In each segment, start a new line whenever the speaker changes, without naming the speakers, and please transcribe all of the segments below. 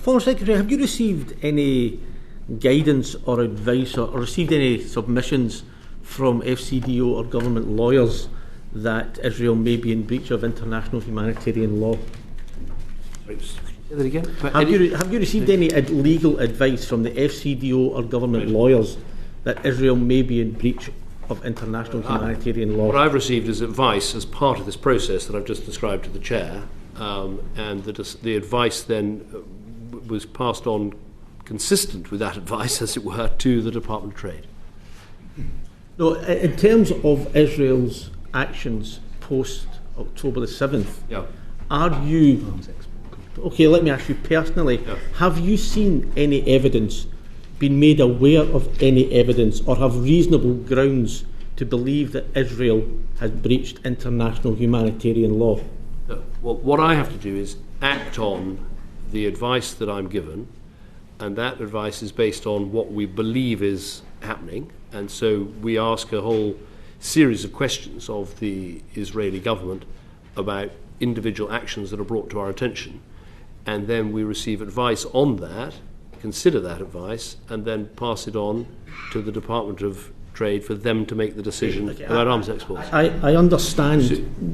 Foreign Secretary, have you received any guidance or advice or received any submissions from FCDO or government lawyers that Israel may be in breach of international humanitarian law?
Say that again?
Have you received any legal advice from the FCDO or government lawyers that Israel may be in breach of international humanitarian law?
What I've received is advice as part of this process that I've just described to the Chair, and the advice then was passed on consistent with that advice, as it were, to the Department of Trade.
No, in terms of Israel's actions post October the 7th, are you... Okay, let me ask you personally, have you seen any evidence, been made aware of any evidence, or have reasonable grounds to believe that Israel has breached international humanitarian law?
Well, what I have to do is act on the advice that I'm given, and that advice is based on what we believe is happening, and so we ask a whole series of questions of the Israeli government about individual actions that are brought to our attention, and then we receive advice on that, consider that advice, and then pass it on to the Department of Trade for them to make the decision about arms exports.
I understand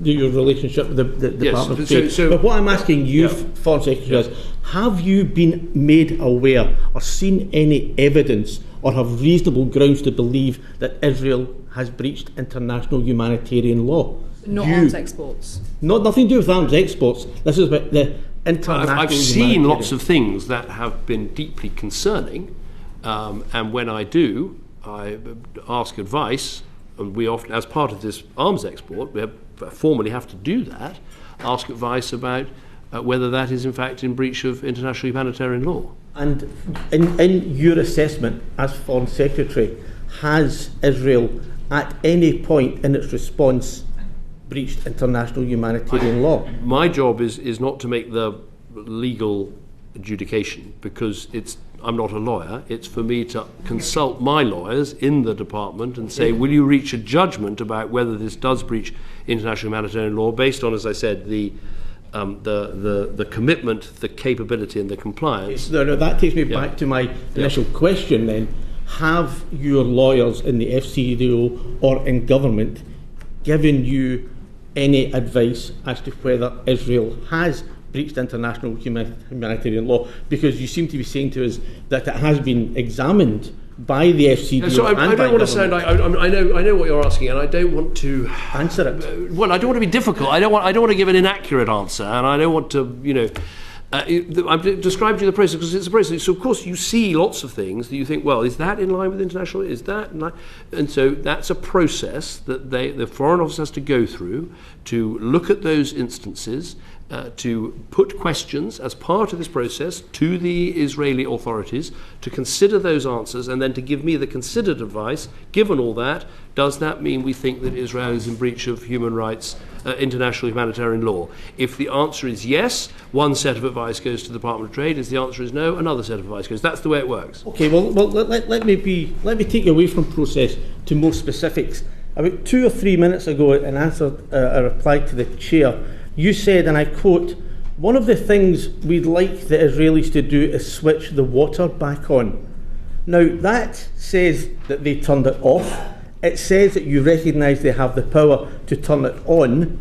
your relationship with the Department of Trade, but what I'm asking you, Foreign Secretary, is have you been made aware or seen any evidence or have reasonable grounds to believe that Israel has breached international humanitarian law?
Not arms exports.
Nothing to do with arms exports. This is about the international
I've seen lots of things that have been deeply concerning, and when I do, I ask advice, and we often, as part of this arms export, we formally have to do that, ask advice about whether that is in fact in breach of international humanitarian law.
And in your assessment as Foreign Secretary, has Israel at any point in its response breached international humanitarian law?
My job is not to make the legal adjudication, because I'm not a lawyer. It's for me to consult my lawyers in the department and say, will you reach a judgment about whether this does breach international humanitarian law based on, as I said, the commitment, the capability and the compliance.
No, that takes me back to my initial question then. Have your lawyers in the FCDO or in government given you any advice as to whether Israel has breached international humanitarian law? Because you seem to be saying to us that it has been examined by the FCDO.
So I don't want to sound like I know what you're asking, and I don't want to
answer it.
Well, I don't want to be difficult. I don't want to give an inaccurate answer, and I don't want to, I've described to you the process because it's a process. So of course you see lots of things that you think, well, is that in line with international? Is that in line? And so that's a process that the Foreign Office has to go through to look at those instances, to put questions as part of this process to the Israeli authorities, to consider those answers, and then to give me the considered advice. Given all that, does that mean we think that Israel is in breach of human rights, international humanitarian law? If the answer is yes, one set of advice goes to the Department of Trade. If the answer is no, another set of advice goes. That's the way it works.
Okay, well let me take you away from process to more specifics. About 2 or 3 minutes ago, in answer a reply to the chair, you said, and I quote, "One of the things we'd like the Israelis to do is switch the water back on." Now, that says that they turned it off. It says that you recognise they have the power to turn it on.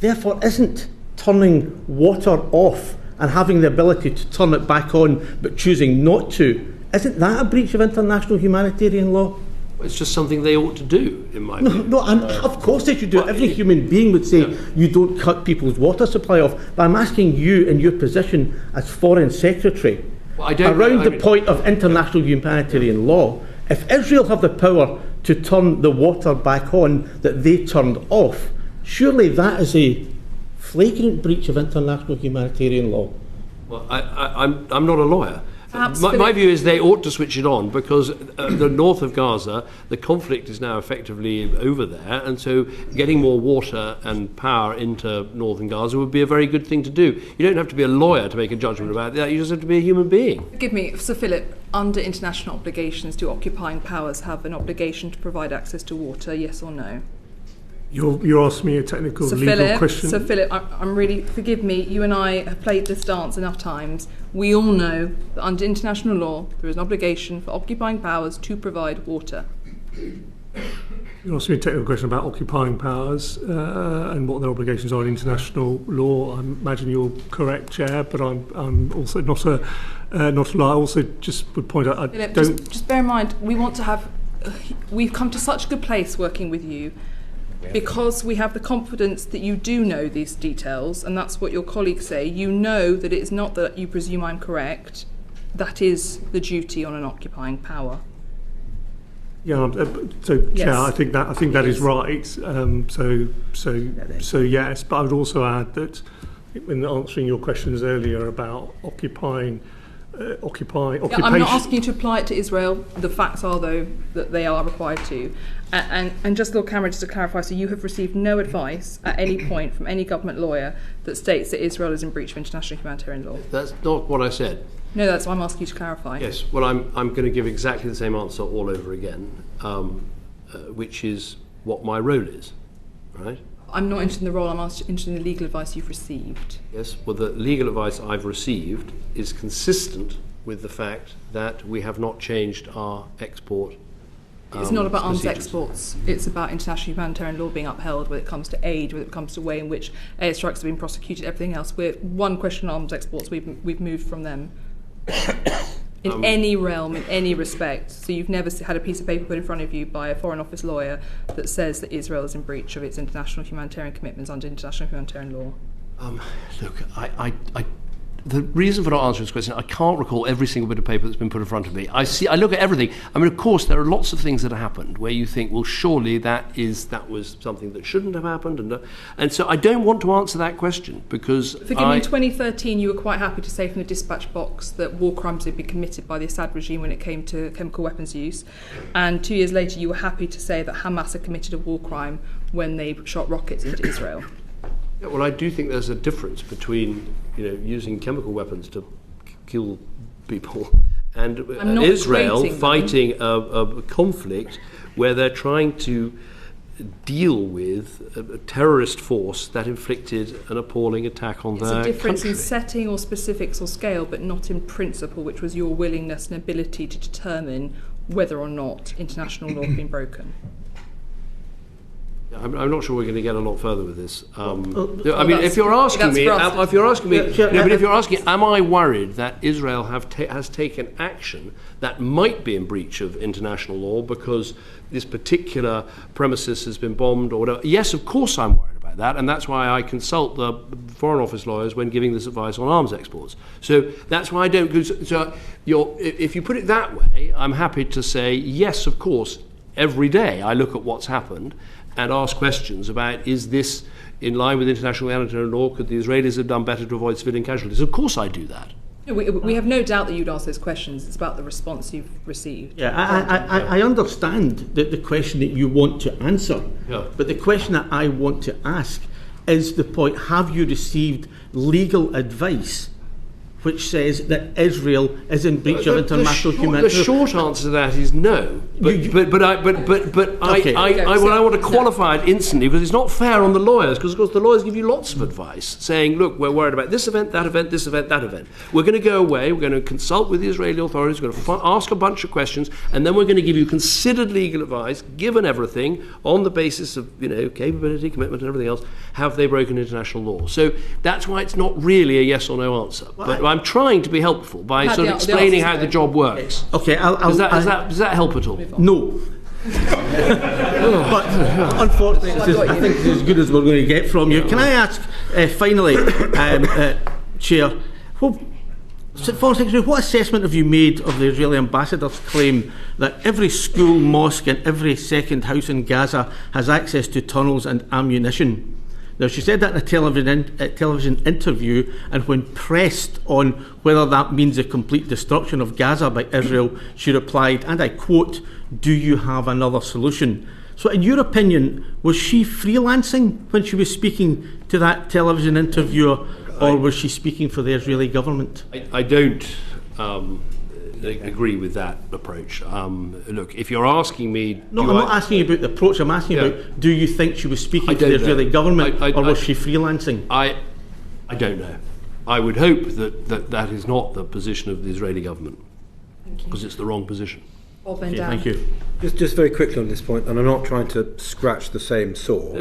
Therefore, isn't turning water off and having the ability to turn it back on but choosing not to, isn't that a breach of international humanitarian law?
It's just something they ought to do, in my view.
No, of course they should do it. Every human being would say you don't cut people's water supply off. But I'm asking you, in your position as Foreign Secretary, around the point of international humanitarian law, if Israel have the power to turn the water back on that they turned off, surely that is a flagrant breach of international humanitarian law.
Well, I'm not a lawyer. My view is they ought to switch it on because the north of Gaza, the conflict is now effectively over there, and so getting more water and power into northern Gaza would be a very good thing to do. You don't have to be a lawyer to make a judgment about that, you just have to be a human being.
Forgive me, Sir Philip, under international obligations, do occupying powers have an obligation to provide access to water, yes or no?
You're asking me a technical legal question.
So Philip, I'm really, forgive me, you and I have played this dance enough times. We all know that under international law there is an obligation for occupying powers to provide water.
You're asking me a technical question about occupying powers and what their obligations are in international law. I imagine you're correct, Chair, but I'm also not a lawyer. I also just would point out,
Philip, just bear in mind, we've come to such a good place working with you because we have the confidence that you do know these details, and that's what your colleagues say. You know that it's not that you presume I'm correct. That is the duty on an occupying power.
Yeah, so
Yes.
Chair, I think that is right. So yes, but I would also add that in answering your questions earlier about occupying.
Yeah, I'm not asking you to apply it to Israel. The facts are, though, that they are required to. And just, Lord Cameron, just to clarify, so you have received no advice at any point from any government lawyer that states that Israel is in breach of international humanitarian law?
That's not what I said.
No, that's what I'm asking you to clarify.
Yes, well, I'm going to give exactly the same answer all over again, which is what my role is, right?
I'm not interested in the role, I'm interested in the legal advice you've received.
Yes, well, the legal advice I've received is consistent with the fact that we have not changed our export
It's not about arms
procedures.
exports, it's about international humanitarian law being upheld when it comes to aid, when it comes to the way in which airstrikes have been prosecuted, everything else. We're one question on arms exports, we've moved from them. In any realm, in any respect. So you've never had a piece of paper put in front of you by a Foreign Office lawyer that says that Israel is in breach of its international humanitarian commitments under international humanitarian law?
Look, the reason for not answering this question, I can't recall every single bit of paper that's been put in front of me. I look at everything. I mean, of course, there are lots of things that have happened where you think, well, surely that was something that shouldn't have happened, and so I don't want to answer that question because
Forgive me, in 2013 you were quite happy to say from the dispatch box that war crimes had been committed by the Assad regime when it came to chemical weapons use, and 2 years later you were happy to say that Hamas had committed a war crime when they shot rockets into Israel.
Yeah, well, I do think there's a difference between using chemical weapons to kill people and Israel fighting a conflict where they're trying to deal with a terrorist force that inflicted an appalling attack on their country.
It's a difference in setting or specifics or scale, but not in principle, which was your willingness and ability to determine whether or not international law had been broken.
I'm not sure we're going to get a lot further with this. I mean, if you're asking me, am I worried that Israel has taken action that might be in breach of international law because this particular premises has been bombed or whatever? Yes, of course I'm worried about that, and that's why I consult the Foreign Office lawyers when giving this advice on arms exports. So that's why I don't go. So if you put it that way, I'm happy to say yes, of course. Every day I look at what's happened and ask questions about, is this in line with international humanitarian law? Could the Israelis have done better to avoid civilian casualties? Of course I do that.
We have no doubt that you'd ask those questions. It's about the response you've received.
Yeah, I understand the question that you want to answer, but the question that I want to ask is the point, have you received legal advice which says that Israel is in breach of international humanitarian law?
The short answer to that is no. But I want to qualify it instantly because it's not fair on the lawyers, because of course the lawyers give you lots of advice saying, look, we're worried about this event, that event, this event, that event. We're going to go away, we're going to consult with the Israeli authorities, we're going to ask a bunch of questions, and then we're going to give you considered legal advice, given everything, on the basis of capability, commitment and everything else. Have they broken international law? So that's why it's not really a yes or no answer. But I'm trying to be helpful by sort of explaining how the job works.
Okay,
does that help at all?
No. But unfortunately, I think it's as good as we're going to get from you. Can I ask, finally, Chair, Foreign Secretary, what assessment have you made of the Israeli ambassador's claim that every school, mosque and every second house in Gaza has access to tunnels and ammunition? Now, she said that in a television interview, and when pressed on whether that means the complete destruction of Gaza by Israel, she replied, and I quote, "Do you have another solution?" So in your opinion, was she freelancing when she was speaking to that television interviewer, or was she speaking for the Israeli government?
I don't agree with that approach. Look, if you're asking me...
No, I'm not asking you about the approach. I'm asking you about, do you think she was speaking to the Israeli government, or was she freelancing?
I don't know. I would hope that is not the position of the Israeli government, because it's the wrong position.
Okay, thank you.
Just very quickly on this point, and I'm not trying to scratch the same sore.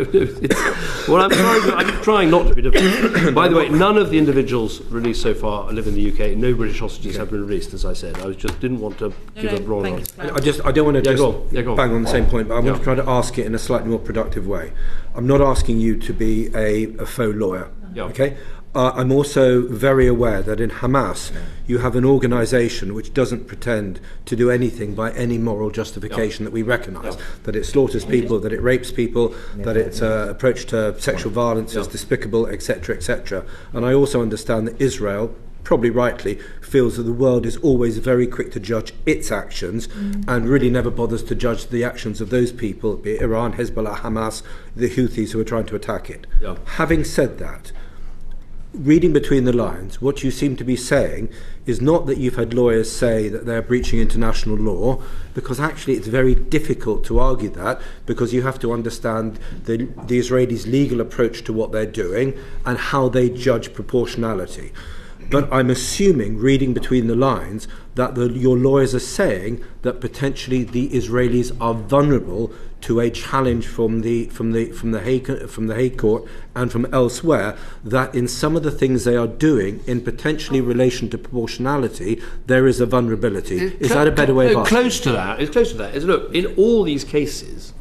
Well, I'm trying not to be difficult. By the way, none of the individuals released so far live in the UK. No British hostages have been released, as I said. I just didn't want to give a wrong answer.
I don't want to bang on the same point, but I want to try to ask it in a slightly more productive way. I'm not asking you to be a faux lawyer, okay? I'm also very aware that in Hamas you have an organisation which doesn't pretend to do anything by any moral justification that we recognise, that it slaughters people, that it rapes people, that its approach to sexual violence is despicable, etc., etc. And I also understand that Israel, probably rightly, feels that the world is always very quick to judge its actions and really never bothers to judge the actions of those people, be it Iran, Hezbollah, Hamas, the Houthis who are trying to attack it. Having said that, reading between the lines, what you seem to be saying is not that you've had lawyers say that they're breaching international law, because actually it's very difficult to argue that, because you have to understand the Israelis' legal approach to what they're doing and how they judge proportionality. But I'm assuming, reading between the lines, that your lawyers are saying that potentially the Israelis are vulnerable to a challenge from the Hague Court and from elsewhere, that in some of the things they are doing, in potentially relation to proportionality, there is a vulnerability. Is that a better way of asking?
Close to that. It's close to that. Look, in all these cases,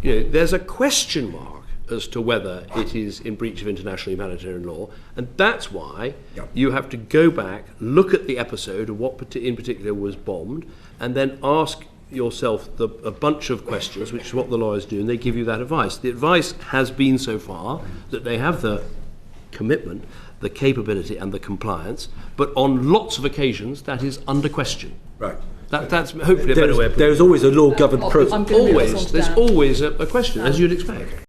there's a question mark as to whether it is in breach of international humanitarian law, and that's why you have to go back, look at the episode of what in particular was bombed, and then ask yourself a bunch of questions, which is what the lawyers do, and they give you that advice. The advice has been so far that they have the commitment, the capability and the compliance, but on lots of occasions that is under question.
Right.
That's hopefully a better way of putting it.
There's always a law-governed process.
There's always a question, as you'd expect.